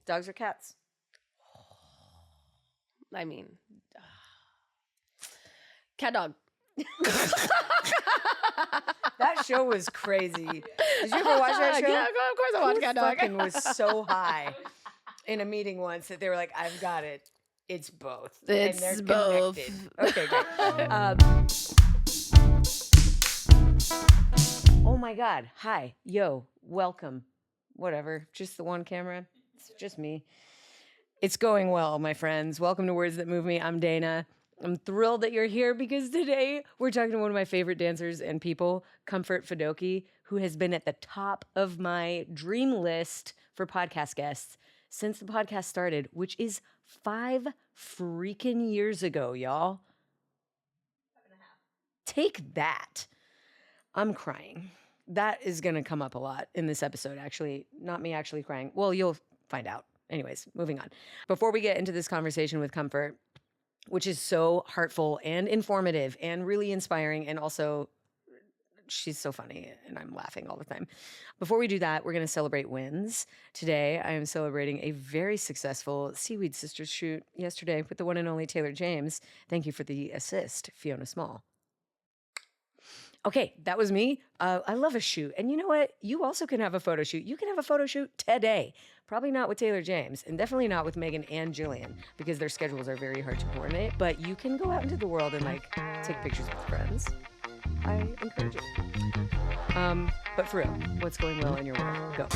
Dogs or cats? I mean, cat dog. That show was crazy. Did you ever watch that show? Yeah, of course I watched cat dog. Fucking was so high in a meeting once that they were like, "I've got it. It's both. It's and they're both. Connected." Okay, great. Oh my God. Hi. Yo. Welcome. Whatever. Just the one camera. It's just me. It's going well, my friends. Welcome to Words That Move Me. I'm Dana. I'm thrilled that you're here because today we're talking to one of my favorite dancers and people, Comfort Fedoke, who has been at the top of my dream list for podcast guests since the podcast started, which is 5 freaking years ago, y'all. 5.5. Take that. I'm crying. That is going to come up a lot in this episode, actually. Not me actually crying. Well, you'll find out. Anyways, moving on. Before we get into this conversation with Comfort, which is so heartful and informative and really inspiring, and also she's so funny and I'm laughing all the time. Before we do that, we're going to celebrate wins. Today, I am celebrating a very successful Seaweed Sisters shoot yesterday with the one and only Taylor James. Thank you for the assist, Fiona Small. Okay, that was me. I love a shoot. And you know what? You also can have a photo shoot. You can have a photo shoot today. Probably not with Taylor James, and definitely not with Megan and Jillian, because their schedules are very hard to coordinate. But you can go out into the world and, take pictures with friends. I encourage it. But for real, what's going well in your world? Go.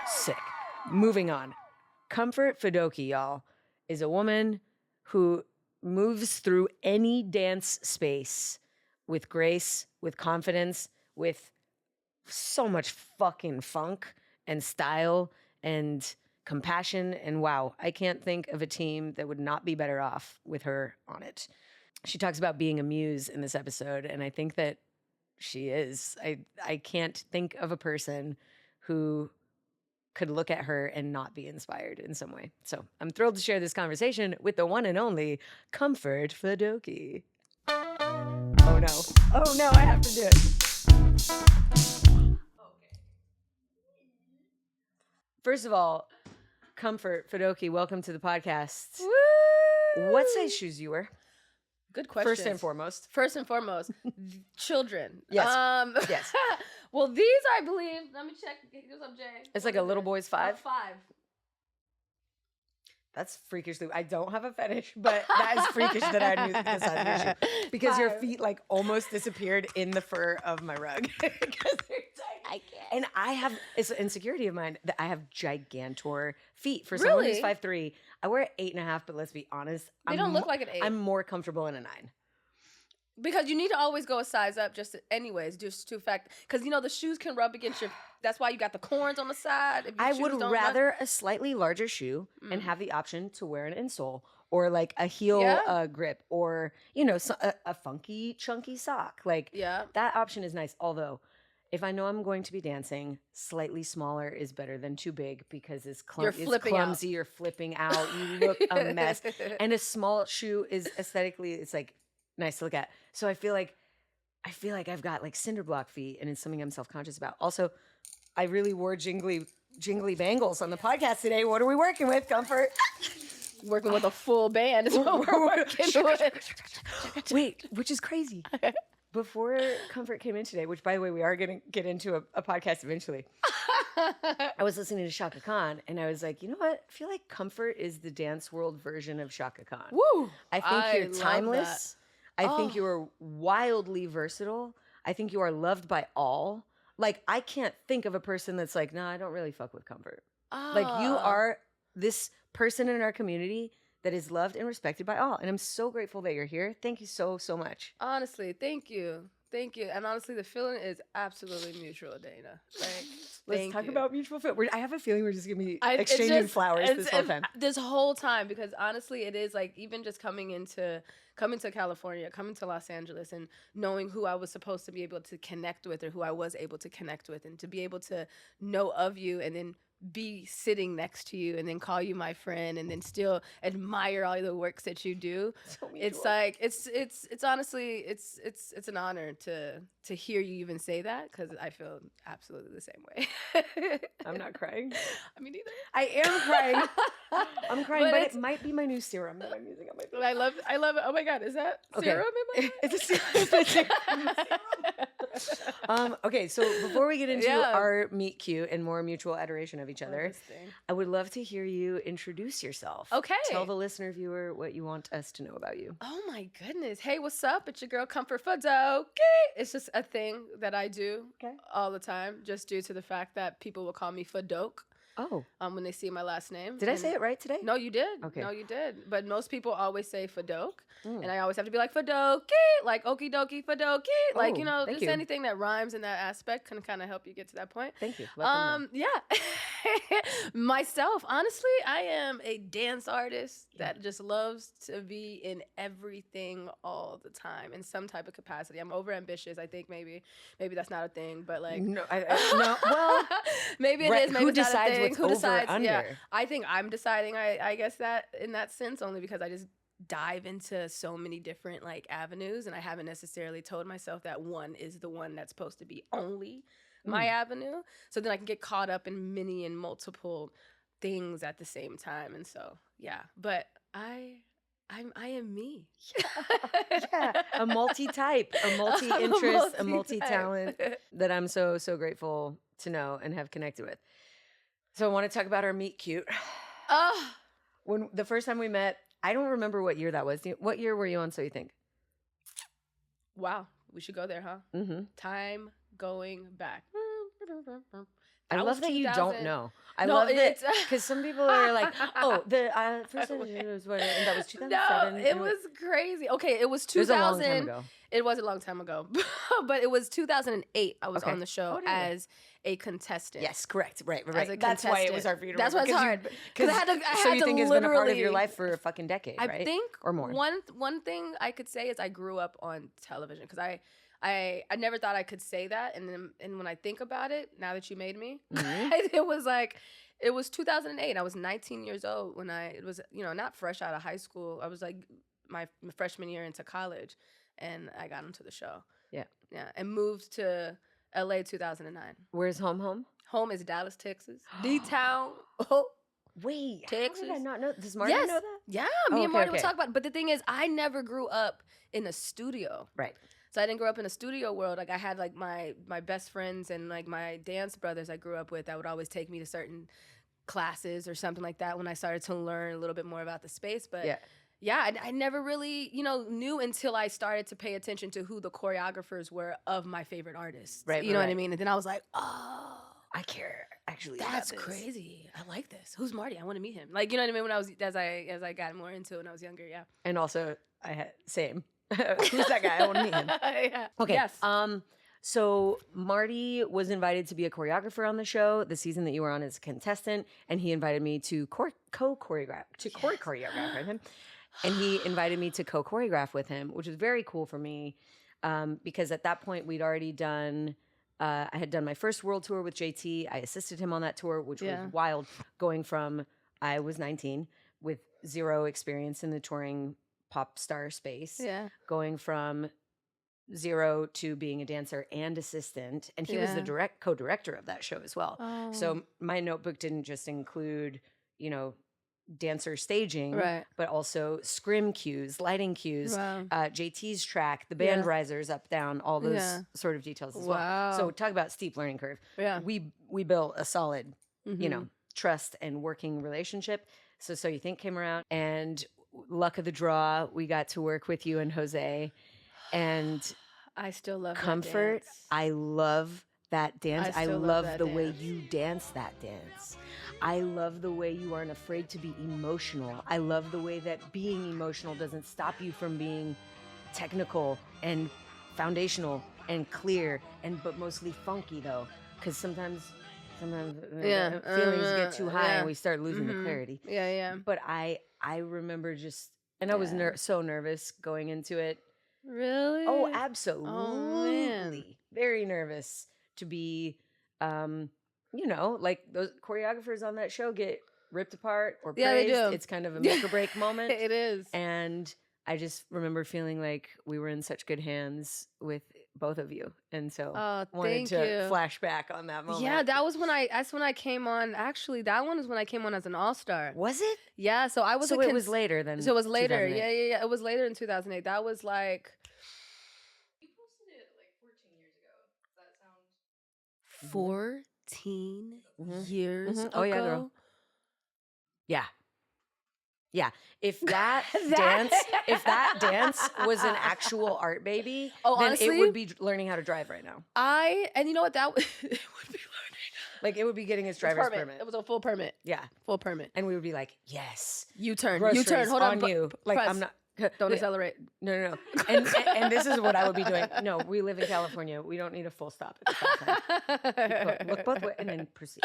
Sick. Moving on. Comfort Fedoke, y'all, is a woman who moves through any dance space with grace, with confidence, with so much fucking funk and style and compassion. And wow, I can't think of a team that would not be better off with her on it. She talks about being a muse in this episode, and I think that she is. I can't think of a person who could look at her and not be inspired in some way. So I'm thrilled to share this conversation with the one and only Comfort Fedoke. Oh no, I have to do it. Okay. First of all, Comfort Fedoke, welcome to the podcast. Woo! What size shoes you wear? Good question. First and foremost. Children. Yes. Yes. Well, these, I believe, let me check. What's up, Jay? It's like a little boy's 5? 5. That's freakishly. I don't have a fetish, but that is freakish that I knew the size of your shoe. Because 5. Your feet almost disappeared in the fur of my rug. Because they're tiny. I can't. And I have, it's an insecurity of mine that I have gigantor feet. For someone who's 5'3", I wear 8.5, but let's be honest. They don't look like an 8. I'm more comfortable in a 9. Because you need to always go a size up just to fact. Because, the shoes can rub against your, that's why you got the corns on the side. If I would rather a slightly larger shoe and have the option to wear an insole or a heel grip or, a funky, chunky sock. That option is nice. Although, if I know I'm going to be dancing, slightly smaller is better than too big because it's clumsy, you're flipping out, you look a mess. And a small shoe is aesthetically, it's nice to look at. So I feel like I've got cinder block feet, and it's something I'm self-conscious about. Also, I really wore jingly bangles on the podcast today. What are we working with, Comfort? Working with a full band is what we're working with. Wait, which is crazy. Before Comfort came in today, which by the way, we are going to get into a podcast eventually. I was listening to Chaka Khan, and I was like, you know what? I feel like Comfort is the dance world version of Chaka Khan. Woo! I think you're timeless. I think you are wildly versatile. I think you are loved by all. I can't think of a person that's no, I don't really fuck with Comfort. You are this person in our community that is loved and respected by all. And I'm so grateful that you're here. Thank you so, so much. Honestly, thank you. Thank you. And honestly, the feeling is absolutely mutual, Dana. Let's talk about mutual feeling. I have a feeling we're just going to be exchanging flowers this whole time. This whole time, because honestly, it is even just coming to California, coming to Los Angeles, and knowing who I was supposed to be able to connect with, or who I was able to connect with, and to be able to know of you and then be sitting next to you and then call you my friend and then still admire all the works that you do. So It's mutual. like it's honestly it's an honor to hear you even say that, because I feel absolutely the same way. I'm not crying. I mean, either. I am crying. I'm crying, but it it's- might be my new serum that I'm using on my face. But I love it. Oh my God, is that Okay. serum in my It's a serum. Okay, so before we get into Yeah. our meet cute and more mutual adoration of each other, This thing. I would love to hear you introduce yourself. Okay. Tell the listener viewer what you want us to know about you. Oh my goodness. Hey, what's up? It's your girl Comfort Fedoke. It's just a thing that I do Okay. all the time, just due to the fact that people will call me Fedoke Oh, when they see my last name. did I And- say it right today? No, you did. Okay. No, you did. But most people always say Fedoke. Mm. And I always have to be like Fedoke, like okie dokie Fedoke. Like, Oh, thank just you. anything that rhymes in that aspect can kind of help you get to that point. Thank you. Let them know. Yeah. Myself, honestly, I am a dance artist that just loves to be in everything all the time in some type of capacity. I'm over ambitious. I think maybe that's not a thing, but like No, no. Well, maybe it right, is. Maybe who it's not a decides thing. what's Who over or decides? Yeah, under? I think I'm deciding. I guess that in that sense, only because I just dive into so many different like avenues, and I haven't necessarily told myself that one is the one that's supposed to be only my avenue. So then I can get caught up in many and multiple things at the same time, and so yeah. But I am me. yeah, a multi-type, a multi-interest, a multi-talent that I'm so grateful to know and have connected with. So I want to talk about our meet cute. Oh, When the first time we met, I don't remember what year that was. What year were you on? So you think? wow. We should go there, huh? Mm-hmm. Time going back. I That love was that you don't 2000. know. I No, love that it's- because some people are like, "Oh, the first time was what?" And that was 2007. No, and it was crazy. Okay, it was It was a long 2000. time ago. It was a long time ago, but it was 2008. I was Okay. on the show Oh, there you go. as a contestant. Yes, correct. Right. As a That's why it was contestant. hard for you to That's why remember. it's hard. Because I had to. I so had you to think it's been a part of your literally- life for a fucking decade, I right? think or more. One thing I could say is I grew up on television, because I never thought I could say that, and when I think about it, now that you made me, Mhm. it was 2008. I was 19 years old when it was not fresh out of high school. I was like my freshman year into college, and I got into the show. Yeah. And moved to LA 2009. Where's home? Home is Dallas, Texas. D-town. Oh, Wait, Texas. How did I not know? Does Marty yes. know that? Yeah, Oh, me and okay, Marty would okay. talk about it. But the thing is, I never grew up in a studio. Right. So I didn't grow up in a studio world. Like I had like my best friends and like my dance brothers I grew up with that would always take me to certain classes or something like that when I started to learn a little bit more about the space. But yeah, I never really, knew until I started to pay attention to who the choreographers were of my favorite artists. Right, You know what I right. mean? And then I was like, oh, I care actually. about that's this. crazy. I like this. Who's Marty? I want to meet him. Like, you know what I mean? When I was, as I got more into it when I was younger, yeah. And also, I had same. Who's that guy? I want to meet him. Yeah. Okay. Yes. So Marty was invited to be a choreographer on the show the season that you were on as a contestant, and he invited me to choreograph with him, and he invited me to co-choreograph with him, which was very cool for me, because at that point we'd already done. I had done my first world tour with JT. I assisted him on that tour, which Yeah. was wild. Going from I was 19 with zero experience in the touring pop star space, Yeah. going from zero to being a dancer and assistant, and he was the Yeah. co-director of that show as well. Oh. So my notebook didn't just include dancer staging, Right. but also scrim cues, lighting cues, Wow. JT's track, the band Yeah. risers up down, all those Yeah. sort of details as Wow. well. So talk about steep learning curve. Yeah. We built a solid Mhm. trust and working relationship. So you think came around, and luck of the draw, we got to work with you and Jose, and I still love that Comfort. dance. I love that dance. I I still love love that the way dance. you dance that dance. I love the way you aren't afraid to be emotional. I love the way that being emotional doesn't stop you from being technical and foundational and clear, but mostly funky though, because sometimes Yeah, feelings get too high yeah. and we start losing the Mhm. clarity. Yeah, yeah. But I remember just, and I was Yeah. so nervous going into it. Really? Oh, man. absolutely. Very nervous to be you know, like those choreographers on that show get ripped apart or Yeah, they praised. do. It's kind of a make or break moment. It is. And I just remember feeling like we were in such good hands with both of you. And so wanted thank to you. flash back on that moment. Yeah, that's when I came on. Actually, that one is when I came on as an all-star. Was it? Yeah, so I was So it was later than So it was later. 2008. Yeah. It was later in 2008. That was like You posted it like 14 years ago. Does that sound 14 Mhm. years ago. Oh, yeah, girl. Yeah. Yeah. If that That- dance was an actual art baby, Oh, then honestly? it would be learning how to drive right now. And you know what, that it would be learning. Like it would be getting his It's driver's permit. It was a full permit. Yeah. Full permit. And we would be like, yes. U-turn. Groceries U-turn. Hold on. you. Like press. I'm not. Don't accelerate. No. And this is what I would be doing. No, we live in California. We don't need a full stop at the stop sign. Look both ways and then proceed.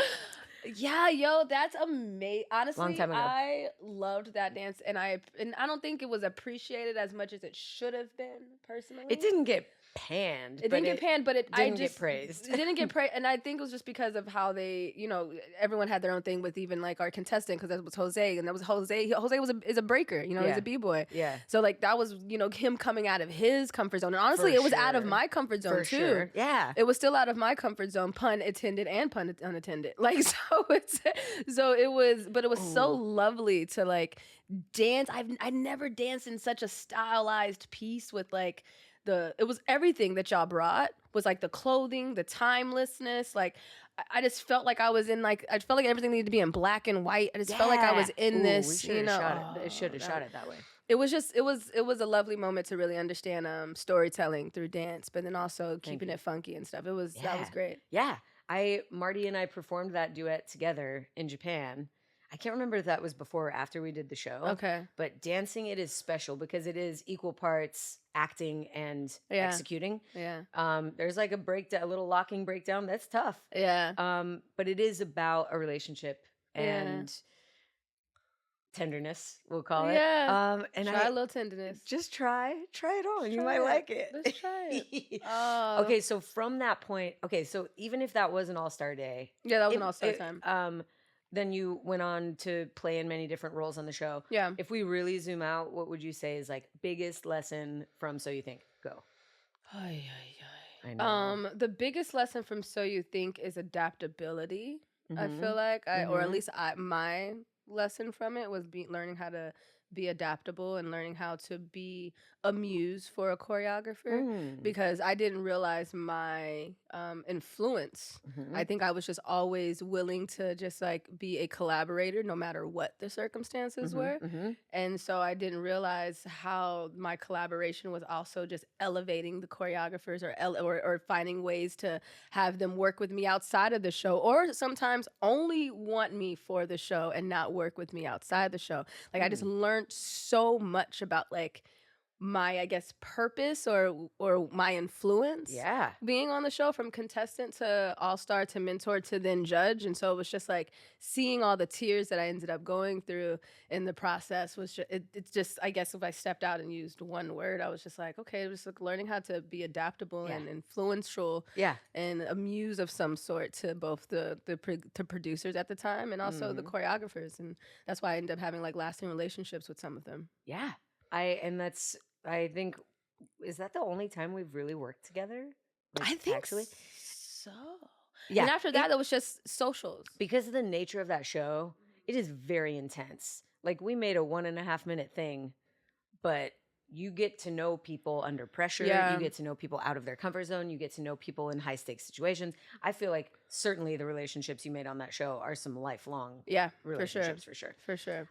Yeah, yo, that's amazing. Honestly, Long time ago. I loved that dance, and I don't think it was appreciated as much as it should have been. Personally, It didn't get panned. It didn't get panned, but it didn't get praised. It didn't get praised, and I think it was just because of how they, you know, everyone had their own thing with even like our contestant, because that was Jose, and that was Jose. Jose is a breaker, you know, he's Yeah. a b-boy. Yeah. So like that was, you know, him coming out of his comfort zone, and honestly, it was out of sure. my comfort zone For too. sure. Yeah. It was still out of my comfort zone, pun intended and pun unattended. Like it was so lovely to like dance. I never danced in such a stylized piece with like it was everything that y'all brought was like the clothing, the timelessness. Like I just felt like I was in I felt like everything needed to be in black and white. I just felt like I was in this, we you know. shot it. It should have shot it that way. It was a lovely moment to really understand storytelling through dance, but then also keeping it funky and stuff. That was great. Yeah. Marty and I performed that duet together in Japan. I can't remember if that was before or after we did the show. Okay. But dancing it is special because it is equal parts acting and Yeah. executing. Yeah. There's like a little locking breakdown. That's tough. Yeah. But it is about a relationship and tenderness, we'll call it. Yeah. And Try a little tenderness. just try it on. You Try might it. like it. Let's try it. Okay, so from that point, so even if that was an all-star day, Yeah, that was an all-star time. then you went on to play in many different roles on the show. Yeah. If we really zoom out, what would you say is like biggest lesson from So You Think? Go. I know. The biggest lesson from So You Think is adaptability. I Mhm. feel like or at Mhm. least my lesson from it was learning how to be adaptable and learning how to be a muse for a choreographer. Mm. Because I didn't realize my influence. Mhm. I think I was just always willing to just like be a collaborator no matter what the circumstances were. Mhm. And so I didn't realize how my collaboration was also just elevating the choreographers or finding ways to have them work with me outside of the show, or sometimes only want me for the show and not work with me outside the show. Like I just learned so much about like my, I guess, purpose or my influence Yeah. being on the show, from contestant to all-star to mentor to then judge. And so it was just like seeing all the tears that I ended up going through in the process was just, it's just, I guess if I stepped out and used one word, I was just like, okay, it was like learning how to be adaptable and influential Yeah. and a muse of some sort to both the producers at the time and also the choreographers. And that's why I ended up having like lasting relationships with some of them. Yeah. I think, is that the only time we've really worked together? Like, I think actually. so. Yeah. And after that, it was just socials. Because of the nature of that show, it is very intense. Like we made a 1.5 minute thing, but you get to know people under pressure. Yeah. You get to know people out of their comfort zone. You get to know people in high stakes situations. I feel like certainly the relationships you made on that show are some lifelong relationships for sure. For sure.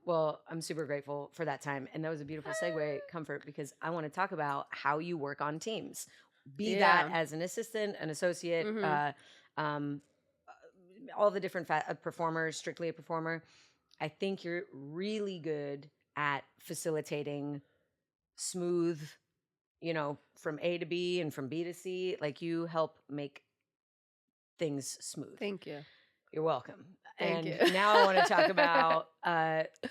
Well, I'm super grateful for that time. And that was a beautiful segue, Comfort, because I want to talk about how you work on teams. Be that as an assistant, an associate, all the different performers, strictly a performer. I think you're really good at facilitating smooth, from A to B and from B to C. Like you help make things smooth. Thank you. You're welcome. Thank and you. now I want to talk about,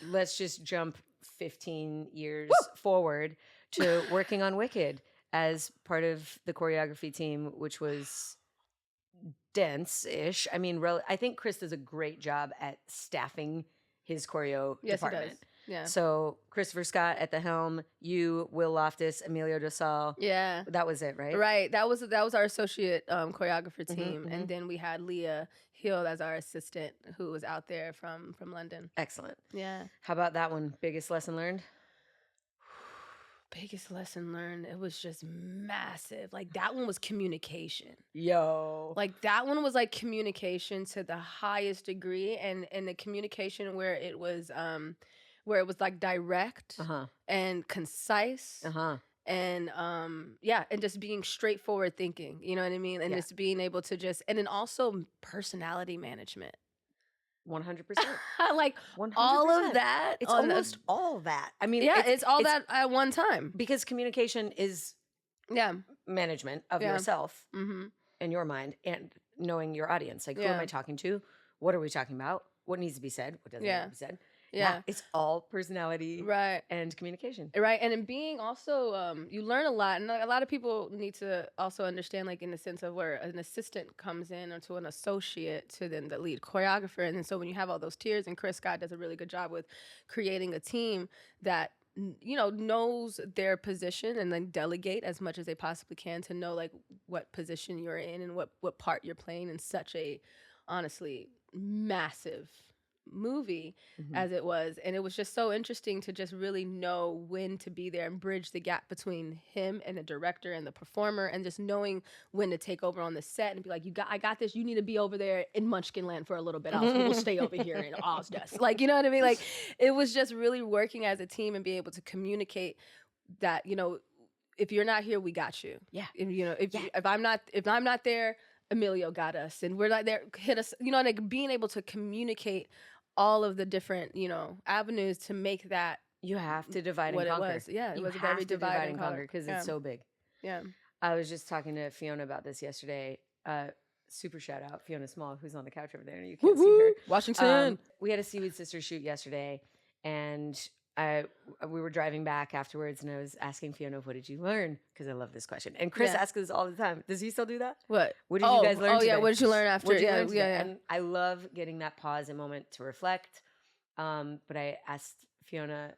let's just jump 15 years forward to working on Wicked as part of the choreography team, which was dense-ish. I mean, I think Chris does a great job at staffing his choreo Yes, department. he does. Yeah. So Christopher Scott at the helm, you, Will Loftus, Emilio Dosal. Yeah. That was it, right? Right. That was our associate choreographer Mhm, team, mhm. and then we had Leah Hill as our assistant, who was out there from London. Excellent. Yeah. How about that one? Biggest lesson learned? Biggest lesson learned. It was just massive. Like that one was communication. Yo. Like that one was like communication to the highest degree, and the communication where it was like direct Uh-huh. and concise. Uh-huh. And and just being straightforward thinking, you know what I mean? And Yeah. just being able to and then also personality management. 100%. Like 100%. all of that. It's on almost all that. I mean, yeah, it's all that at one time. because communication is Yeah. management of Yeah. yourself Mm-hmm. and your mind and knowing your audience. Like, who Yeah. am I talking to? What are we talking about? What needs to be said? What doesn't need Yeah. to be said? Yeah. It's all personality Right. and communication. Right. And in being also, you learn a lot. And a lot of people need to also understand, like, in the sense of where an assistant comes in or to an associate to then the lead choreographer. And then so when you have all those tiers, and Chris Scott does a really good job with creating a team that, knows their position and then delegate as much as they possibly can to know, like, what position you're in and what part you're playing in such a, honestly, massive movie as it was. And it was just so interesting to just really know when to be there and bridge the gap between him and the director and the performer, and just knowing when to take over on the set and be like, I got this, you need to be over there in Munchkin Land for a little bit, we'll stay over here in Ozdesk. Like, you know what I mean? Like, it was just really working as a team and being able to communicate that, if you're not here, we got you. Yeah. And, if I'm not there, Emilio got us, and we're like there, hit us, like being able to communicate all of the different, avenues to make that You have to divide what and it conquer. was. Yeah, it You was have very to divide and conquer because Yeah. it's so big. Yeah. I was just talking to Fiona about this yesterday. Super shout out Fiona Small, who's on the couch over there, and you can't see her. Washington. We had a Seaweed Sisters shoot yesterday, and we were driving back afterwards, and I was asking Fiona, "What did you learn?" Because I love this question. And Chris Yeah. asks this all the time. Does he still do that? What? What did you guys learn Oh, yeah. today? What did you learn after? What did you Yeah, learn today? yeah. And I love getting that pause and moment to reflect. But I asked Fiona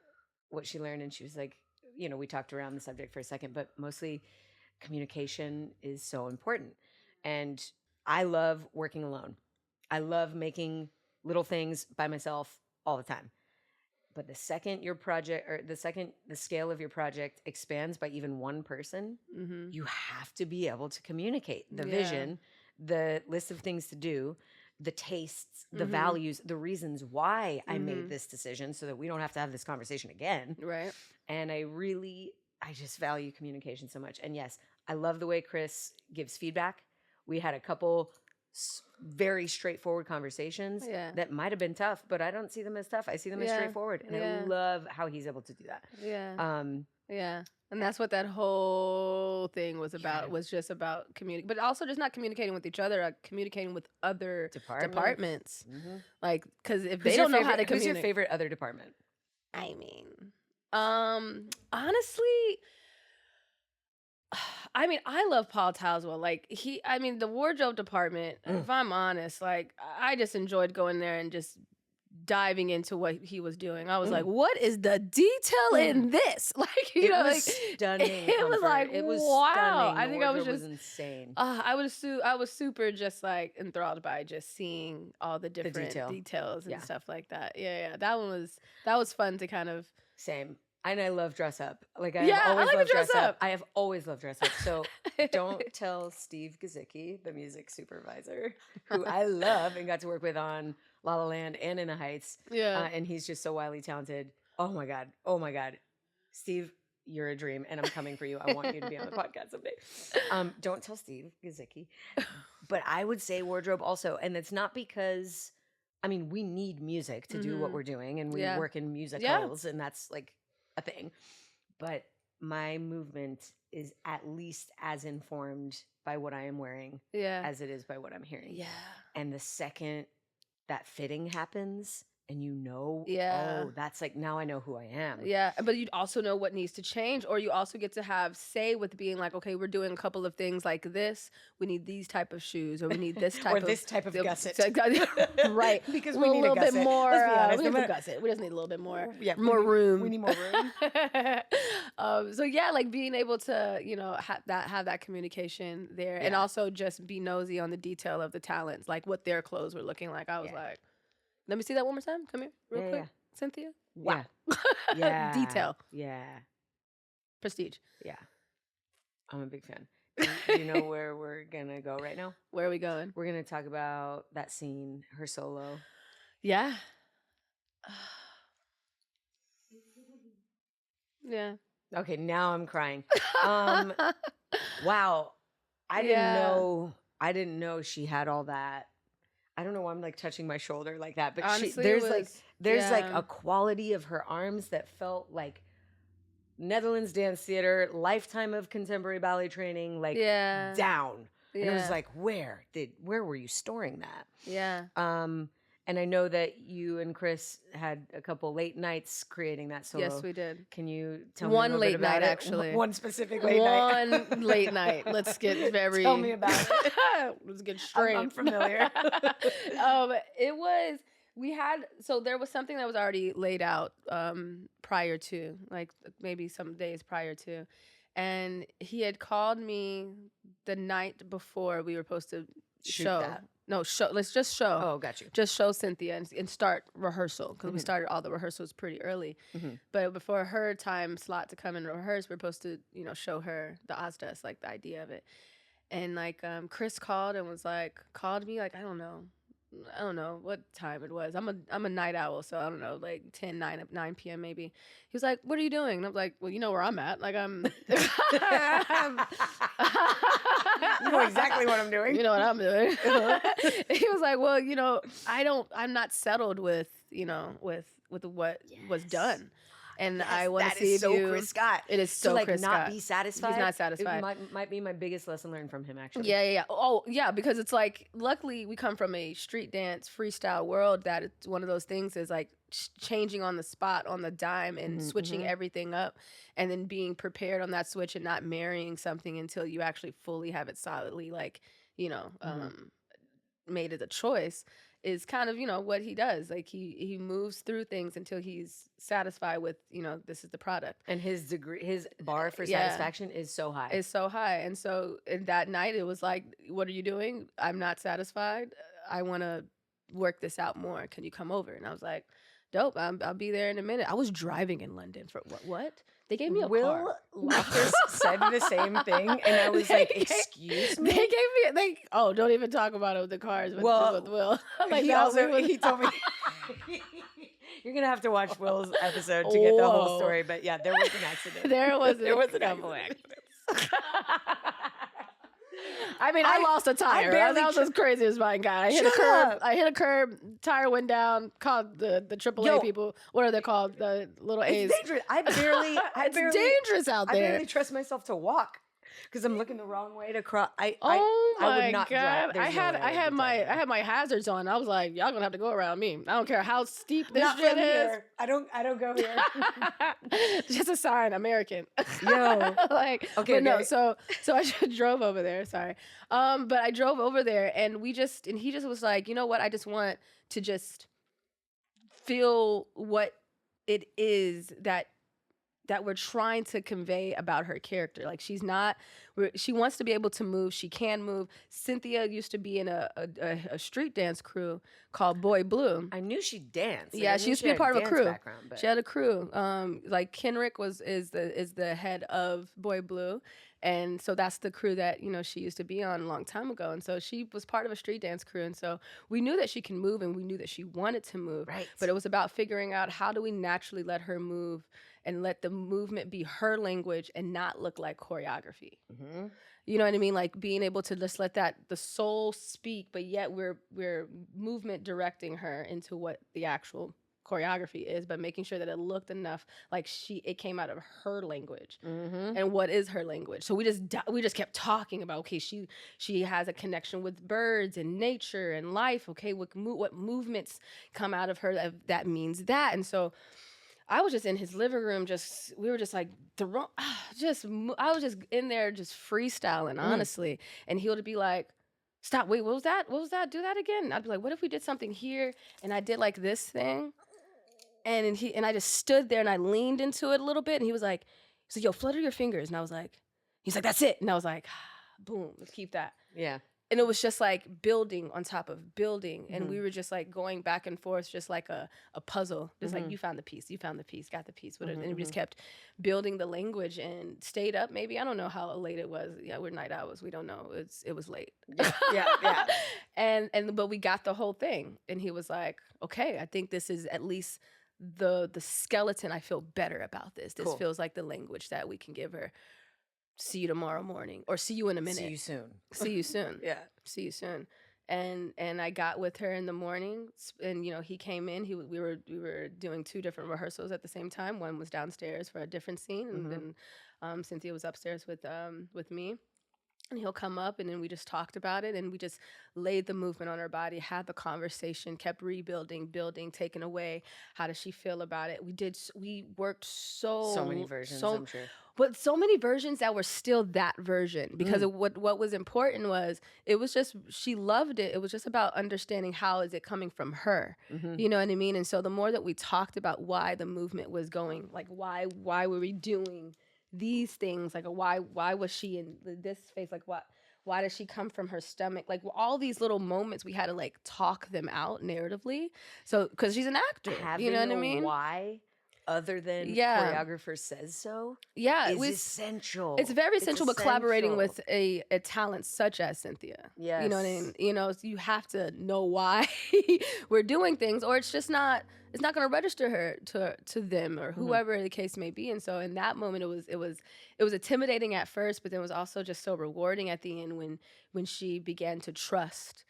what she learned, and she was like, we talked around the subject for a second, but mostly communication is so important. And I love working alone. I love making little things by myself all the time. But the second the scale of your project expands by even one person, you have to be able to communicate the vision, the list of things to do, the tastes, the values, the reasons why I made this decision, so that we don't have to have this conversation again. Right. And I just value communication so much. And yes, I love the way Chris gives feedback. We had a couple very straightforward conversations that might have been tough, but I don't see them as tough. I see them as straightforward. And I love how he's able to do that. Yeah. Yeah. And that's what that whole thing was about, was just about communicating, but also just not communicating with each other, communicating with other departments. Like, because if they don't know how to communicate. Who's your favorite other department? I mean, honestly, I love Paul Towswell. Like, the wardrobe department, if I'm honest, like, I just enjoyed going there and just diving into what he was doing. I was like, what is the detail in this? Like, it was stunning. It was like, it was wow. stunning. I think I was just insane. I was super just like enthralled by just seeing all the different details and stuff like that. Yeah. That was fun to kind of. Same. And I love dress up. Like, I like loved dress up. I have always loved dress up. So don't tell Steve Gazicki, the music supervisor, who I love and got to work with on La La Land and In the Heights. Yeah. And he's just so wildly talented. Oh my God. Steve, you're a dream, and I'm coming for you. I want you to be on the podcast someday. Don't tell Steve Gazicki. But I would say wardrobe also. And it's not because, we need music to do what we're doing, and we work in musicals, and that's like a thing. But my movement is at least as informed by what I am wearing as it is by what I'm hearing. Yeah. And the second that fitting happens and you know, Yeah. oh, that's like, now I know who I am. Yeah, but you also know what needs to change, or you also get to have say with being like, okay, we're doing a couple of things like this. We need these type of shoes, or we need this type or of this type of gusset. Right, Because we we need need a little bit gusset. more. Let's be honest, We no need some matter- gusset. We just need a little bit more. Yeah, more room. We need more room. So yeah, like being able to, have that communication there, and Yeah. also just be nosy on the detail of the talents, like what their clothes were looking like. I was Yeah. like, let me see that one more time. Come here, real Yeah, quick, yeah. Cynthia. Wow. Yeah. Detail. Yeah. Prestige. Yeah. I'm a big fan. Do you know where we're gonna go right now? Where are we going? We're gonna talk about that scene, her solo. Yeah. Yeah. Okay, now I'm crying. Wow. I Yeah. didn't know she had all that. I don't know why I'm like touching my shoulder like that, but Honestly, there's it like was- there's like yeah. a quality of her arms that felt like Netherlands dance theater, lifetime of contemporary ballet training, like Yeah. down. And it was Yeah. like, where were you storing that? Yeah. And I know that you and Chris had a couple late nights creating that solo. Yes, we did. Can you tell me a One little late bit about night, it? actually. One specific late night. One late night. Let's get very. Tell me about it. Let's get straight. I'm familiar. It was. We had, so there was something that was already laid out prior to, like maybe some days prior to, and he had called me the night before we were supposed to Shoot show. that. No, show. Let's just show. Oh, got you. Just show Cynthia and start rehearsal, because we Mhm. started all the rehearsals pretty early. Mhm. But before her time slot to come and rehearse, we're supposed to, show her the Ozdesk, like the idea of it. And like Chris called me like, I don't know what time it was. I'm a night owl, so I don't know, like 9 p.m. maybe. He was like, "What are you doing?" And I was like, "Well, you know where I'm at. Like I'm You know exactly what I'm doing. You know what I'm doing." He was like, "Well, I'm not settled with what was done. And Yes, I want to that see is if so you." Chris Scott. It is so to like Chris not Scott. be satisfied. He's not It satisfied. might be my biggest lesson learned from him, actually. Yeah. Oh, yeah, because it's like, luckily we come from a street dance freestyle world that it's one of those things is like changing on the spot, on the dime, and Mhm, switching mhm. everything up, and then being prepared on that switch and not marrying something until you actually fully have it solidly, like, made it a choice, is kind of, what he does. Like he moves through things until he's satisfied with, this is the product. And his bar for Yeah. satisfaction is so high. It's so high. And so that night it was like, what are you doing? I'm not satisfied. I want to work this out more. Can you come over? And I was like, dope. I'll be there in a minute. I was driving in London for what? They gave me a Will car. Loftus said the same thing, and I was like, "Excuse me." They gave me don't even talk about it with the cars with, Well, with Will. Like he that also was- he told me you're gonna have to watch Will's episode to get the whole Whoa. story. But yeah, there was an accident. There was an couple accident. accidents. I mean, I lost a tire. barely That was as crazy as mine got. I hit a Shut curb. up. I hit a curb. Tire went down. Called the AAA Yo. people. What are they called? The little A's. It's dangerous. I barely It's dangerous out I there. barely trust myself to walk because I'm looking the wrong way to cross. Oh I would my not drive. god! There's no way I would had be my driving. my hazards on. I was like, y'all gonna have to go around me. I don't care how steep this Not shit from is. here. I don't go here. Just a sign, American. Yo. Like, Okay, but no. okay. So I just drove over there. Sorry. But I drove over there, and he just was like, you know what? I just want to just feel what it is that we're trying to convey about her character. Like she wants to be able to move. She can move. Cynthia used to be in a street dance crew called Boy Blue. I knew she danced. Like, Yeah, I she knew used to be a had part of a dance crew. background, but- She had a crew. Like Kenrick is the head of Boy Blue, and so that's the crew that she used to be on a long time ago. And so she was part of a street dance crew, and so we knew that she can move, and we knew that she wanted to move. Right. But it was about figuring out how do we naturally let her move and let the movement be her language and not look like choreography. Mm-hmm. You know what I mean? Like being able to just let the soul speak, but yet we're movement directing her into what the actual choreography is, but making sure that it looked enough like it came out of her language. Mm-hmm. And what is her language? So we just kept talking about, okay, she has a connection with birds and nature and life. Okay, what movements come out of her that means that. And so I was just in his living room, we were just like, I was just in there just freestyling, honestly. And he would be like, stop, wait, what was that? What was that? Do that again. And I'd be like, what if we did something here? And I did like this thing. And I just stood there and I leaned into it a little bit. And he was like, yo, flutter your fingers. And I was like, he's like, that's it. And I was like, boom, let's keep that. Yeah. And it was just like building on top of building. And we were just like going back and forth, just like a puzzle. Just like, you found the piece, got the piece. And we just kept building the language and stayed up maybe. I don't know how late it was. Yeah, we're night owls. We don't know. It was late. Yeah. But we got the whole thing. And he was like, okay, I think this is at least the skeleton. I feel better about this. This feels like the language that we can give her. See you tomorrow morning, or see you in a minute. See you soon. See you soon. Yeah. See you soon. And I got with her in the morning, and he came in. We were doing 2 different rehearsals at the same time. One was downstairs for a different scene, and then Cynthia was upstairs with me. And he'll come up, and then we just talked about it, and we just laid the movement on her body, had the conversation, kept rebuilding, building, taking away. How does she feel about it? We worked so many versions, I'm sure. But so many versions that were still that version, because what was important was, it was just, she loved it. It was just about understanding how is it coming from her. You know what I mean? And so the more that we talked about why the movement was going, like why were we doing these things, like why was she in this space, like why does she come from her stomach, like all these little moments, we had to like talk them out narratively, so because she's an actor. Having you know what I mean? Why other than choreographer says so is essential. It's very essential, but collaborating with a talent such as Cynthia. Yes. You know what I mean? So you have to know why we're doing things, or it's just not, it's not going to register her to them, or whoever the case may be. And so in that moment, it was intimidating at first, but then it was also just so rewarding at the end when she began to trust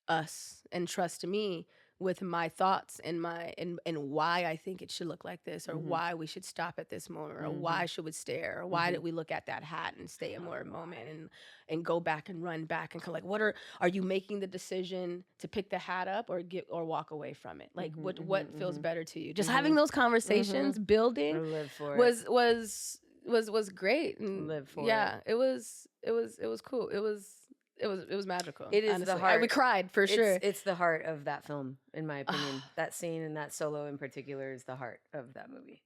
us and trust me with my thoughts and why I think it should look like this, or why we should stop at this moment, or why should we stare, or why did we look at that hat and stay in more moment and go back and run back and like, what are you making the decision to pick the hat up or walk away from it? Like what feels better to you? Just having those conversations, building was great. And live for it was cool. It was magical. It is honestly. the heart. We cried for sure. It's the heart of that film, in my opinion. That scene and that solo in particular is the heart of that movie.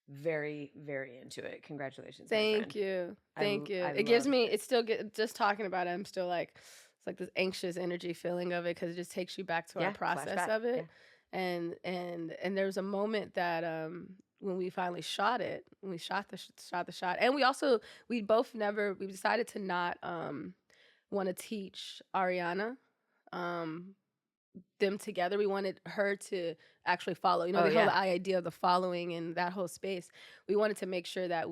Very, very into it. Congratulations. Thank you. It gives me. It's still just talking about it. I'm still like, it's like this anxious energy feeling of it, because it just takes you back to our process flashback. of it. Yeah. And there's a moment that when we finally shot it, when we shot the shot, and we decided to not want to teach Ariana them together. We wanted her to actually follow, the whole idea of the following and that whole space. We wanted to make sure that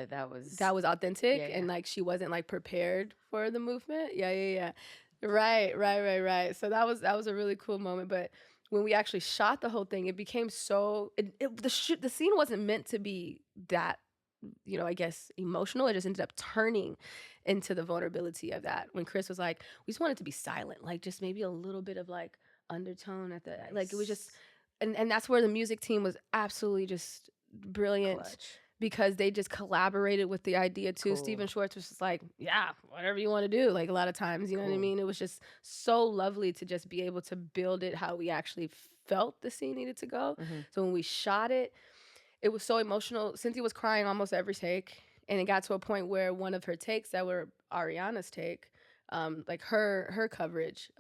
that was authentic, and like she wasn't like prepared for the movement. Right. So that was a really cool moment. But when we actually shot the whole thing, it became the scene wasn't meant to be that, I guess, emotional. It just ended up turning into the vulnerability of that. When Chris was like, we just wanted to be silent, like just maybe a little bit of like undertone at the, like it was just, and that's where the music team was absolutely just brilliant. Clutch. Because they just collaborated with the idea too. Cool. Steven Schwartz was just like, yeah, whatever you want to do. Like a lot of times, you know what I mean? It was just so lovely to just be able to build it how we actually felt the scene needed to go. So when we shot it, it was so emotional. Cynthia was crying almost every take. And it got to a point where one of her takes that were Ariana's take, like her coverage,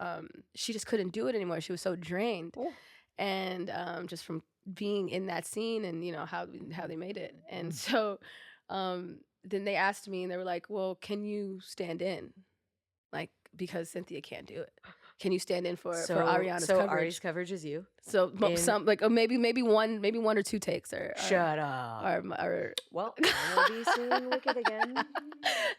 she just couldn't do it anymore. She was so drained. Ooh. And just from being in that scene and, how they made it. And so then they asked me and they were like, well, can you stand in? Like, because Cynthia can't do it. Can you stand in for Ariana's coverage? So Ari's coverage is you. So some like maybe one or 2 takes are shut up. Well, I will be soon wicked again.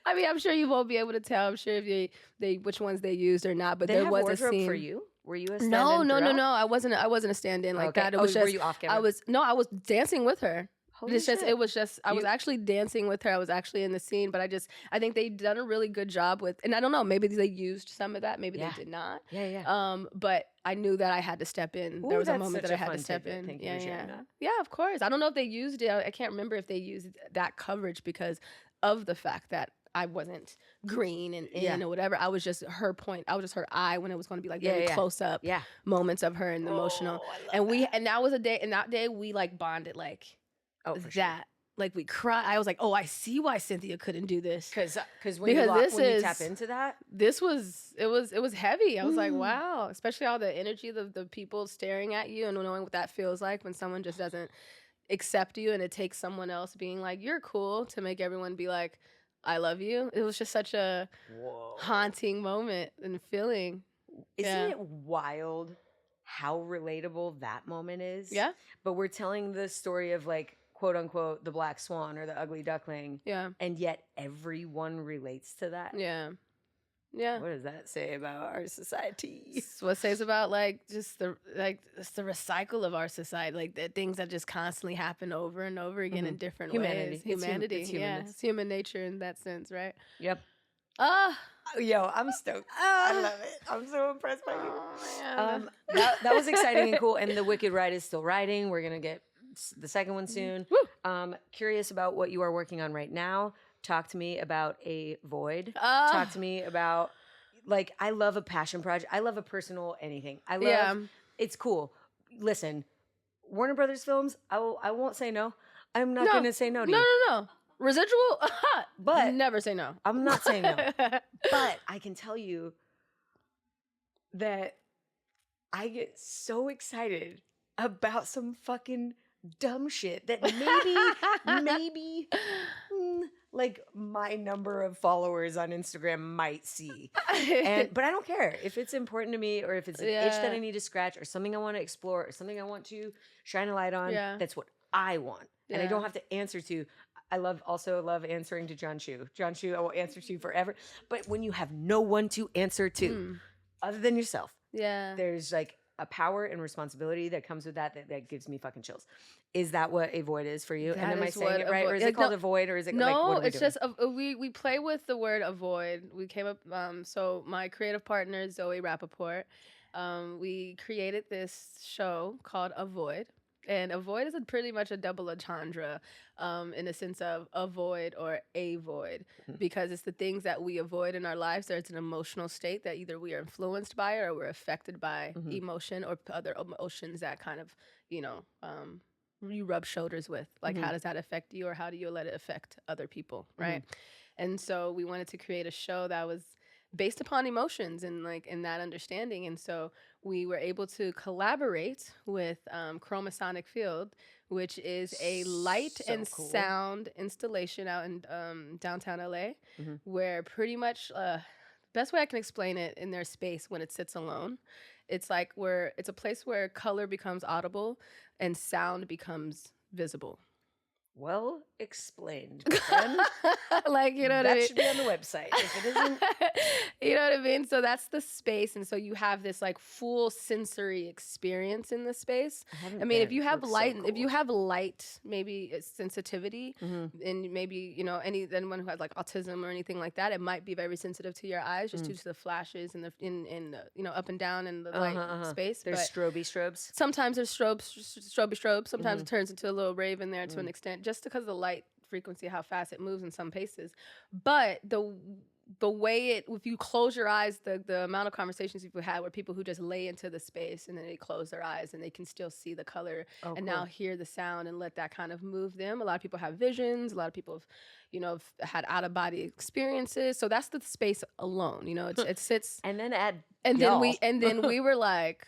I mean, I'm sure you won't be able to tell. I'm sure if they which ones they used or not. But there was a scene for you. Were you a stand-in No. throughout? I wasn't a stand-in like Okay. that. It was just were you off camera? I was dancing with her. Holy shit. It was just I was You- actually dancing with her. I was actually in the scene, but I think they done a really good job with, and I don't know, maybe they used some of that, maybe Yeah. they did not. Yeah. But I knew that I had to step in. Ooh, There was a that's moment such that a I had fun to step tidbit. in. Thank you yeah, for sharing yeah. that. Yeah, of course. I don't know if they used it. I can't remember if they used that coverage because of the fact that I wasn't green and in or whatever. I was just her point. I was just her eye when it was going to be like very close up Yeah. moments of her and the emotional. And that was a day. And that day we like bonded like For sure. that. Like we cried. I was like, oh, I see why Cynthia couldn't do this. Because when Because you tap into that, This was it was heavy. I was like, wow. Especially all the energy, the people staring at you and knowing what that feels like when someone just doesn't accept you, and it takes someone else being like, you're cool, to make everyone be like, I love you. It was just such a haunting moment and feeling. Isn't it wild how relatable that moment is? Yeah. But we're telling the story of like, quote unquote, the black swan or the ugly duckling. Yeah. And yet everyone relates to that. Yeah. Yeah. What does that say about our society? It's what it says about like just the recycle of our society, like the things that just constantly happen over and over again in different ways. Humanity. It's yeah. humanness. It's human nature in that sense, right? Yep. Ah. Yo, I'm stoked. I love it. I'm so impressed by you. Oh, man. That was exciting and cool. And the Wicked ride is still riding. We're gonna get the second one soon. Curious about what you are working on right now. Talk to me about a void. Talk to me about, like, I love a passion project. I love a personal anything. I love. It's cool. Listen, Warner Brothers films. I won't say no. I'm not gonna say no to you. No. Residual, But never say no. I'm not saying no. But I can tell you that I get so excited about some fucking dumb shit that maybe like my number of followers on Instagram might see. But I don't care if it's important to me or if it's an itch that I need to scratch or something I want to explore or something I want to shine a light on. That's what I want. And I don't have to answer to. I also love answering to John Chu. John Chu, I will answer to forever. But when you have no one to answer to other than yourself, there's like a power and responsibility that comes with that gives me fucking chills. Is that what a void is for you? And am I saying it right? Or is it called a void? Or is it like, what are we it's doing? just, we play with the word avoid. We came up, so my creative partner, Zoe Rappaport, we created this show called Avoid. And avoid is pretty much a double entendre in the sense of avoid or a void, because it's the things that we avoid in our lives. There's an emotional state that either we are influenced by or we're affected by emotion or other emotions that kind of, you rub shoulders with. Like, how does that affect you, or how do you let it affect other people, right? And so we wanted to create a show that was based upon emotions and like in that understanding. And so we were able to collaborate with Chromasonic Field, which is a light and sound installation out in downtown LA, where pretty much best way I can explain it, in their space when it sits alone, it's like it's a place where color becomes audible and sound becomes visible. Well explained, friend. Like, you know what I mean? That should be on the website. If it isn't, you know what I mean? So that's the space, and so you have this like full sensory experience in the space. I mean, if you have light, maybe it's sensitivity, and maybe anyone who has like autism or anything like that, it might be very sensitive to your eyes just due to the flashes and the up and down in the light space. There's strobes. Sometimes there's strobes. Sometimes it turns into a little rave in there to an extent, just because of the light frequency, how fast it moves in some places. But the way if you close your eyes, the amount of conversations people had where people who just lay into the space and then they close their eyes and they can still see the color now hear the sound and let that kind of move them. A lot of people have visions. A lot of people have had out of body experiences. So that's the space alone. It sits. And then then we were like,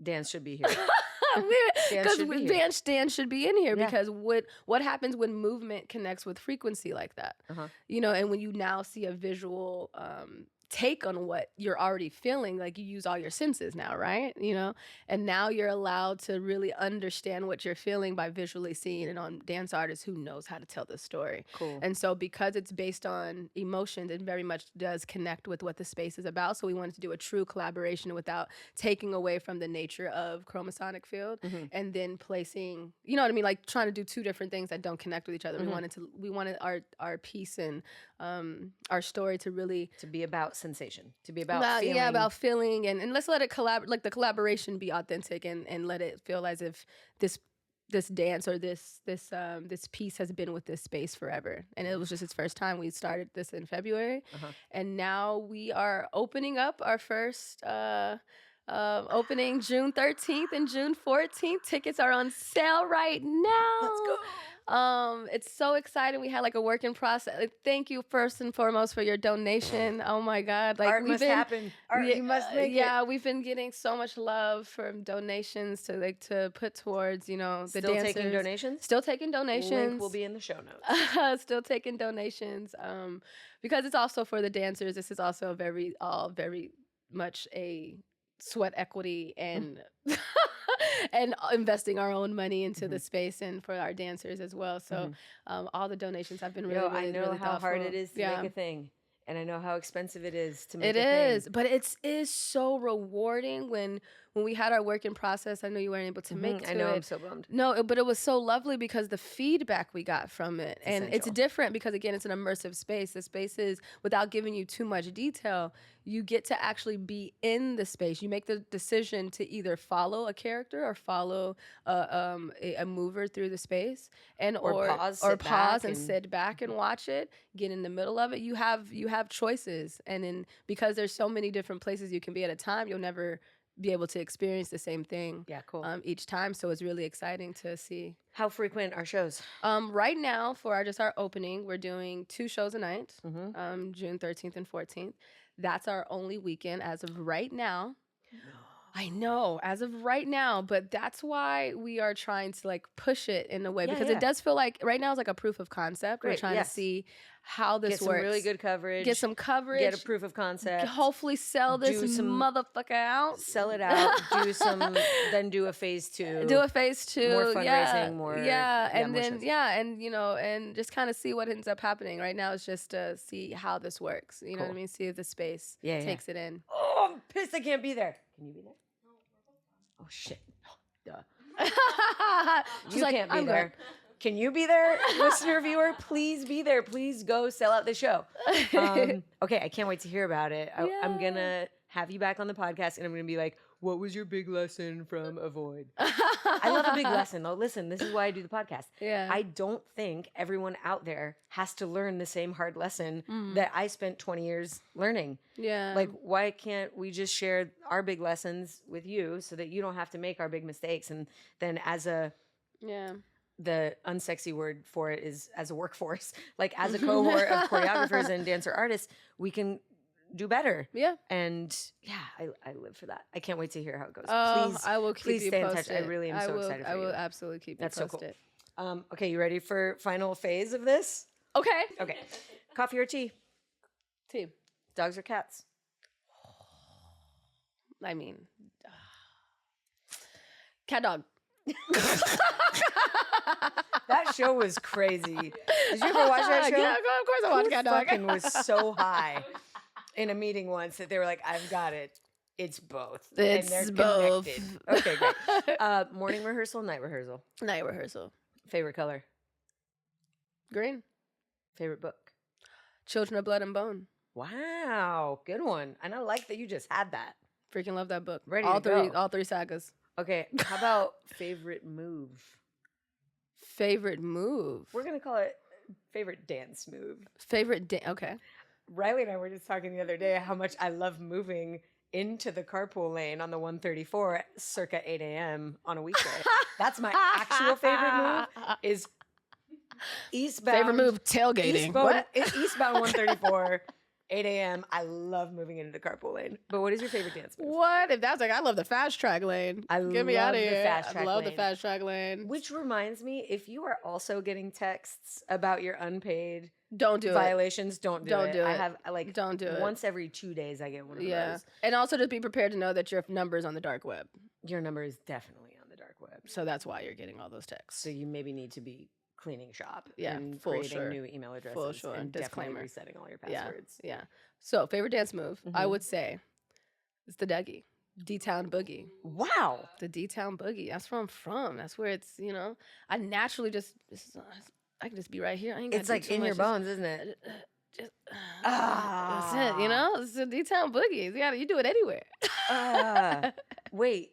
dance should be here. Because Dan should be in here because what happens when movement connects with frequency like that? And when you now see a visual take on what you're already feeling. Like you use all your senses now, right? You know, and now you're allowed to really understand what you're feeling by visually seeing it on dance artists who knows how to tell the story. Cool. And so because it's based on emotions, it very much does connect with what the space is about. So we wanted to do a true collaboration without taking away from the nature of Chromasonic Field and then placing, you know what I mean? Like trying to do two different things that don't connect with each other. We wanted our piece and our story to really be about sensation, to be about feeling. Yeah, about feeling, and let's let it like the collaboration be authentic and let it feel as if this dance or this piece has been with this space forever. And it was just its first time. We started this in February, and now we are opening up our first opening June 13th and June 14th. Tickets are on sale right now. Let's go. It's so exciting. We had like a work in process. Like, thank you first and foremost for your donation. Oh my God. Like Art must happen. Art, you must make it. Yeah, we've been getting so much love from donations to put towards, you know, the Still dancers. taking donations? Still taking donations. Link will be in the show notes. Still taking donations. Because it's also for the dancers. This is also very much a sweat equity and and investing our own money into the space and for our dancers as well. So all the donations have been really, really, I know really how thoughtful. hard it is to make a thing. And I know how expensive it is to make It a thing. is, but it is so rewarding when we had our work in process. I know you weren't able to make I know, I'm so bummed. No, but it was so lovely because the feedback we got from it. And it's essential. different because, again, it's an immersive space. The space is, without giving you too much detail, you get to actually be in the space. You make the decision to either follow a character or follow a mover through the space, or pause and sit back and watch it. Get in the middle of it. You have choices, and because there's so many different places you can be at a time, you'll never be able to experience the same thing. Yeah, cool. Each time, so it's really exciting to see. How frequent are shows? Right now, for our opening, we're doing 2 shows a night, June 13th and 14th. That's our only weekend as of right now. I know, as of right now, but that's why we are trying to like push it in a way because it does feel like right now is like a proof of concept. Great, We're trying to see how this Get some works. really good coverage. Get some coverage. Get a proof of concept. Hopefully sell this motherfucker out. Sell it out. Then do a phase 2. Do a phase 2. More fundraising, more and shows. you know, and just kind of see what ends up happening. Right now, it's just to see how this works. You know what I mean? See if the space takes it in. Oh, I'm pissed I can't be there. Can you be there? Oh, shit. Duh. You like, can't be I'm there. good. Can you be there, listener, viewer? Please be there. Please go sell out the show. Okay, I can't wait to hear about it. I'm going to have you back on the podcast, and I'm going to be like, what was your big lesson from Avoid? I love a big lesson, though. Listen, this is why I do the podcast. Yeah. I don't think everyone out there has to learn the same hard lesson that I spent 20 years learning. Yeah. Like, why can't we just share our big lessons with you so that you don't have to make our big mistakes? And then the unsexy word for it is as a workforce, like as a cohort of choreographers and dancer artists, we can do better. Yeah. And I live for that. I can't wait to hear how it goes. Please, I will keep please you stay posted. in touch. I really am so excited for you. I will absolutely keep you posted. So cool. Okay, you ready for final phase of this? Okay. Okay. Coffee or tea? Tea. Dogs or cats? I mean, cat dog. That show was crazy. Did you ever watch that show? Yeah, of course I watched Cat Dog. Fucking was so high in a meeting once that they were like, I've got it. It's both. It's and they're both. Connected. Okay, great. Morning rehearsal, night rehearsal. Night rehearsal. Favorite color? Green. Favorite book? Children of Blood and Bone. Wow, good one. And I like that you just had that. Freaking love that book. Ready all to three, go. all 3 sagas. Okay, how about favorite move? Favorite move. We're gonna call it favorite dance move. Okay. Riley and I were just talking the other day how much I love moving into the carpool lane on the 134 circa 8 a.m. on a weekday. That's my actual favorite move. Is eastbound. Favorite move, tailgating. Eastbound 134. 8 a.m. I love moving into the carpool lane. But what is your favorite dance move? What? If that's like, I love the fast track lane. Get me out of here. I love the fast track lane. Which reminds me, if you are also getting texts about your unpaid don't do violations, don't do it. I it. have like Don't do it. once every 2 days I get one of those. And also just be prepared to know that your number is on the dark web. Your number is definitely on the dark web. So that's why you're getting all those texts. So you maybe need to be cleaning shop and full creating sure. new email addresses Full sure. and Disclaimer. definitely resetting all your passwords. Yeah. So favorite dance move, I would say, it's the Dougie. D-Town Boogie. Wow. The D-Town Boogie. That's where I'm from. That's where it's, I naturally just, I can just be right here. I ain't It's like in your bones, isn't it? That's it, It's a D-Town Boogie. You do it anywhere. Wait.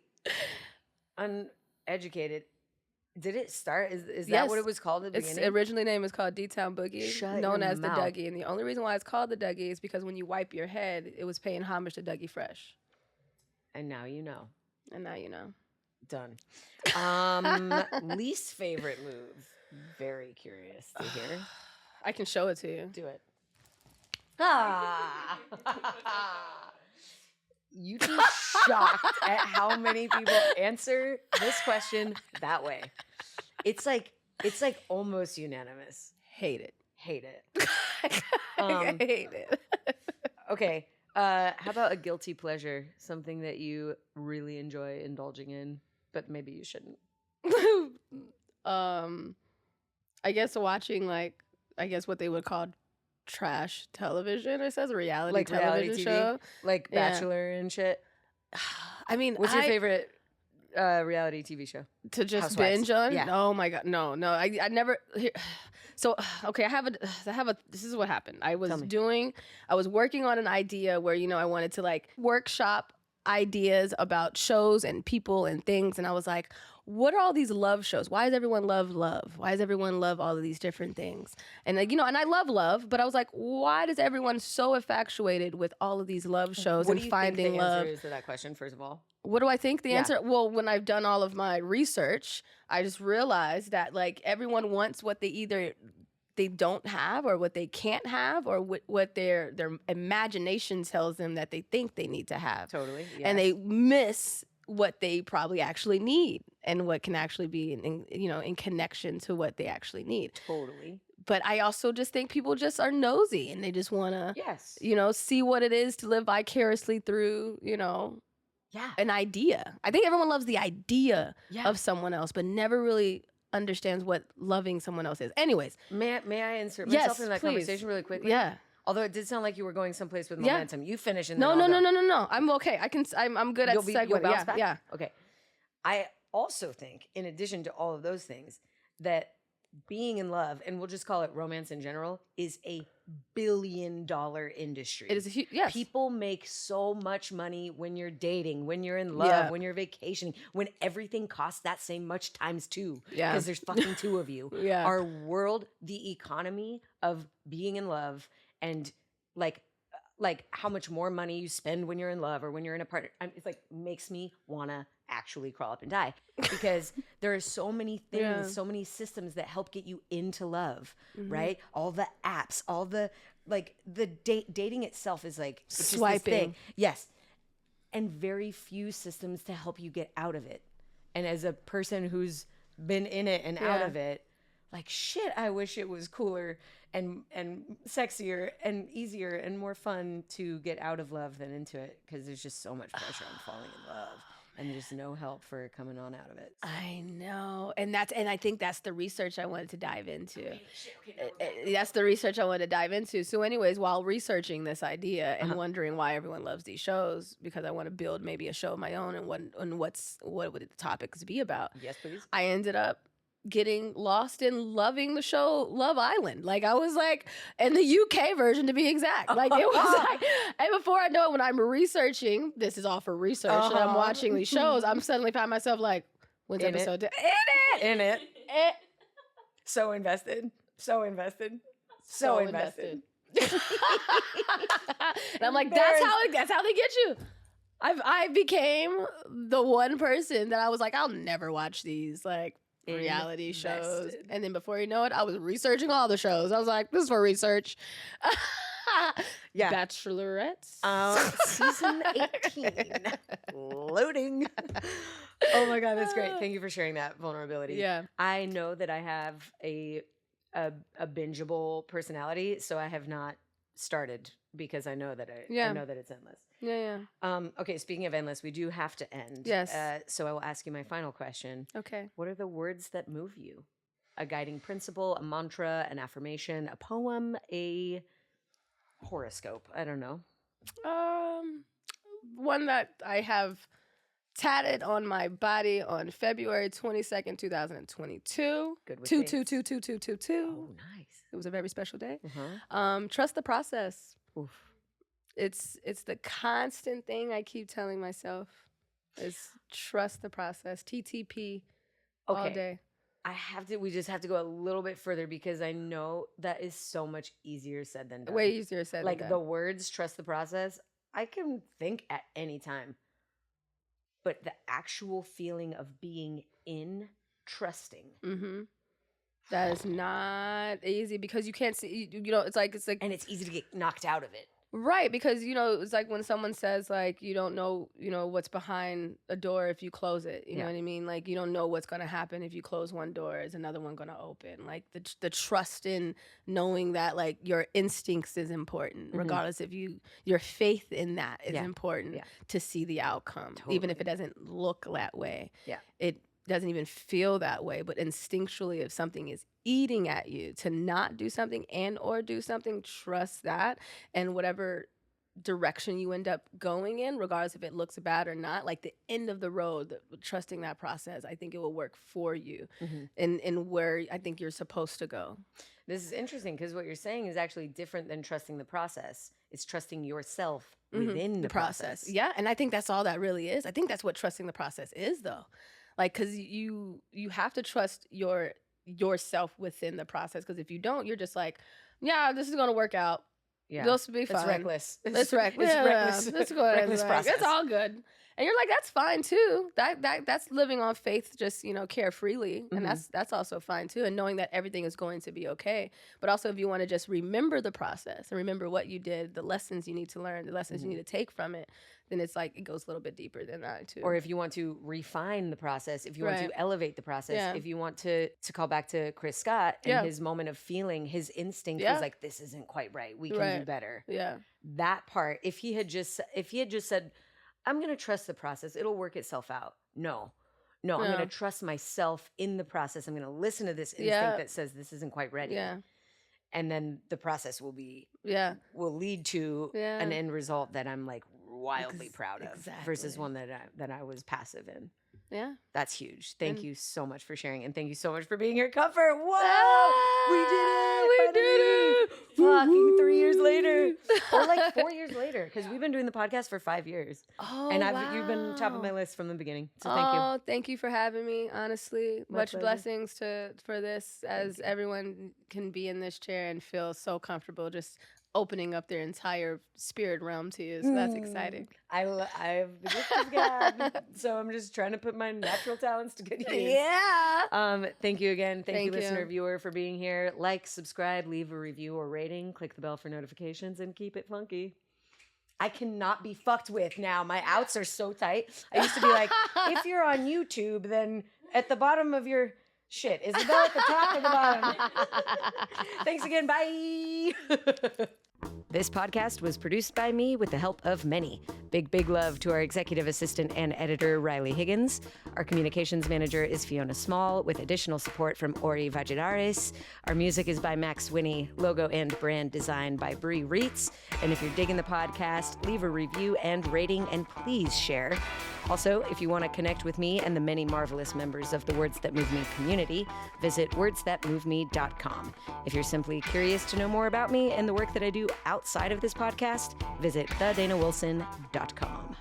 Uneducated. Did it start? Is that Yes. what it was called at the Its beginning? originally name is called D-Town Boogie, Shut known your as mouth. the Dougie. And the only reason why it's called the Dougie is because when you wipe your head, it was paying homage to Dougie Fresh. And now you know. And now you know. Done. Least favorite move. Very curious to hear. I can show it to you. Do it. Ah. You'd be shocked at how many people answer this question that way. It's like almost unanimous. Hate it. Hate it. I hate it. Okay. How about a guilty pleasure? Something that you really enjoy indulging in, but maybe you shouldn't. I guess watching what they would call trash television. It says a reality television TV, show. like Bachelor and shit. I mean, What's your favorite reality TV show? to just Housewives. binge on? Yeah. Oh my god, no. I never. So okay, I have a. This is what happened. I was working on an idea where I wanted to like workshop ideas about shows and people and things, and I was like, what are all these love shows? Why does everyone love love? Why does everyone love all of these different things? And and I love love, but I was like, why does everyone so infatuated with all of these love shows and finding the love? answer is to that question, first of all? What do I think the Yeah. answer? Well, when I've done all of my research, I just realized that like everyone wants what they don't have or what they can't have or what their imagination tells them that they think they need to have. Totally. Yes. And they miss what they probably actually need and what can actually be in connection to what they actually need. Totally. But I also just think people just are nosy and they just want to, Yes. see what it is to live vicariously through, Yeah. an idea. I think everyone loves the idea Yeah. of someone else, but never really understands what loving someone else is. Anyways. May I insert Yes, myself in that please. conversation really quickly? Yeah. Although it did sound like you were going someplace with Yeah. momentum. You finish and No. then I'll go. No. I'm okay. I'm good at You'll segueing. bounce Yeah. back? Yeah. Okay. I also think, in addition to all of those things, that being in love, and we'll just call it romance in general, is a billion-dollar industry. It is a huge, yes. People make so much money when you're dating, when you're in love, Yeah. when you're vacationing, when everything costs that same much times two. Yeah. Because there's fucking two of you. Yeah. Our world, the economy of being in love and like how much more money you spend when you're in love or when you're in a partner, it's like makes me want to actually crawl up and die because there are so many things, Yeah. so many systems that help get you into love, right? All the apps, all the dating itself is like it's just this Swiping. thing. Yes. And very few systems to help you get out of it. And as a person who's been in it and out Yeah. of it, like shit, I wish it was cooler and sexier and easier and more fun to get out of love than into it because there's just so much pressure on falling in love and there's no help for coming on out of it. I know. And I think that's the research I wanted to dive into. That's the research I wanted to dive into. So anyways, while researching this idea and wondering why everyone loves these shows, because I want to build maybe a show of my own and what would the topics be about. Yes, please. I ended up getting lost in loving the show Love Island. Like I was like, and the UK version to be exact. Like it was like, and before I know it, when I'm researching, this is all for research, and I'm watching these shows, I'm suddenly find myself like, when's In it. episode? In it. So invested. So invested. So invested. And I'm like, that's how they get you. I became the one person that I was like, I'll never watch these like reality shows. Invested. And then before you know it, I was researching all the shows. I was like, this is for research. Yeah. Bachelorettes. Season 18. Loading. Oh my God, that's great. Thank you for sharing that vulnerability. Yeah. I know that I have a bingeable personality, so I have not started because I know that I know that it's endless. Yeah. Okay, speaking of endless, we do have to end. Yes. So I will ask you my final question. Okay. What are the words that move you? A guiding principle, a mantra, an affirmation, a poem, a horoscope. I don't know. One that I have tatted on my body on February 22nd, 2022. Good with 222222. Oh, nice. It was a very special day. Uh-huh. Trust the process. Oof. It's the constant thing I keep telling myself is trust the process. TTP all day. We just have to go a little bit further because I know that is so much easier said than done. Way easier said than done. Like the words, trust the process, I can think at any time. But the actual feeling of being in trusting. Mm-hmm. That is not easy because you can't see, it's like. And it's easy to get knocked out of it. Right, because, it's like when someone says, like, you don't know, what's behind a door if you close it. You know what I mean? Like, you don't know what's going to happen if you close one door. Is another one going to open? Like, the trust in knowing that, like, your instincts is important, regardless if your faith in that is important to see the outcome, even if it doesn't look that way. Yeah. It doesn't even feel that way, but instinctually, if something is eating at you to not do something and or do something, trust that, and whatever direction you end up going in, regardless if it looks bad or not, like the end of the road, trusting that process, I think it will work for you in where I think you're supposed to go. This is interesting because what you're saying is actually different than trusting the process. It's trusting yourself within the process. Yeah, and I think that's all that really is. I think that's what trusting the process is, though. Like, because you have to trust yourself within the process, because if you don't, you're just like, yeah, this is going to work out. Yeah. This will be fine. It's reckless. It's reckless. It's reckless. It's good. Reckless process. It's all good. And you're like, that's fine too. That's living on faith, just, carefreely. And that's also fine too. And knowing that everything is going to be okay. But also, if you want to just remember the process and remember what you did, the lessons you need to learn, the lessons you need to take from it, then it's like it goes a little bit deeper than that too. Or if you want to refine the process, if you want to elevate the process, if you want to call back to Chris Scott and his moment of feeling, his instinct was like, this isn't quite right. We can do better. Yeah. That part, if he had just said, I'm going to trust the process, it'll work itself out. No, I'm going to trust myself in the process. I'm going to listen to this instinct that says this isn't quite ready. Yeah. And then the process will lead to an end result that I'm like wildly proud of versus one that I was passive in. Yeah. That's huge. Thank you so much for sharing. And thank you so much for being here, Comfort. Whoa! We did it! We did it! Fucking 3 years later. Or like 4 years later. Because we've been doing the podcast for 5 years. Oh, and you've been top of my list from the beginning. So thank you. Oh, thank you for having me, honestly. Much blessings for this, as everyone can be in this chair and feel so comfortable just opening up their entire spirit realm to you. So that's exciting. I have the gift of God, so I'm just trying to put my natural talents to good use. Yeah. Thank you again. Thank you, listener, viewer, for being here. Like, subscribe, leave a review or rating, click the bell for notifications, and keep it funky. I cannot be fucked with now. My outs are so tight. I used to be like, if you're on YouTube, then at the bottom of your shit, is the bell at the top or the bottom? Thanks again. Bye. This podcast was produced by me with the help of many. Big love to our executive assistant and editor, Riley Higgins. Our communications manager is Fiona Small, with additional support from Ori Valladares. Our music is by Max Winnie, logo and brand design by Bree Reitz. And if you're digging the podcast, leave a review and rating, and please share. Also, if you want to connect with me and the many marvelous members of the Words That Move Me community, visit wordsthatmoveme.com. If you're simply curious to know more about me and the work that I do outside of this podcast, visit thedanawilson.com.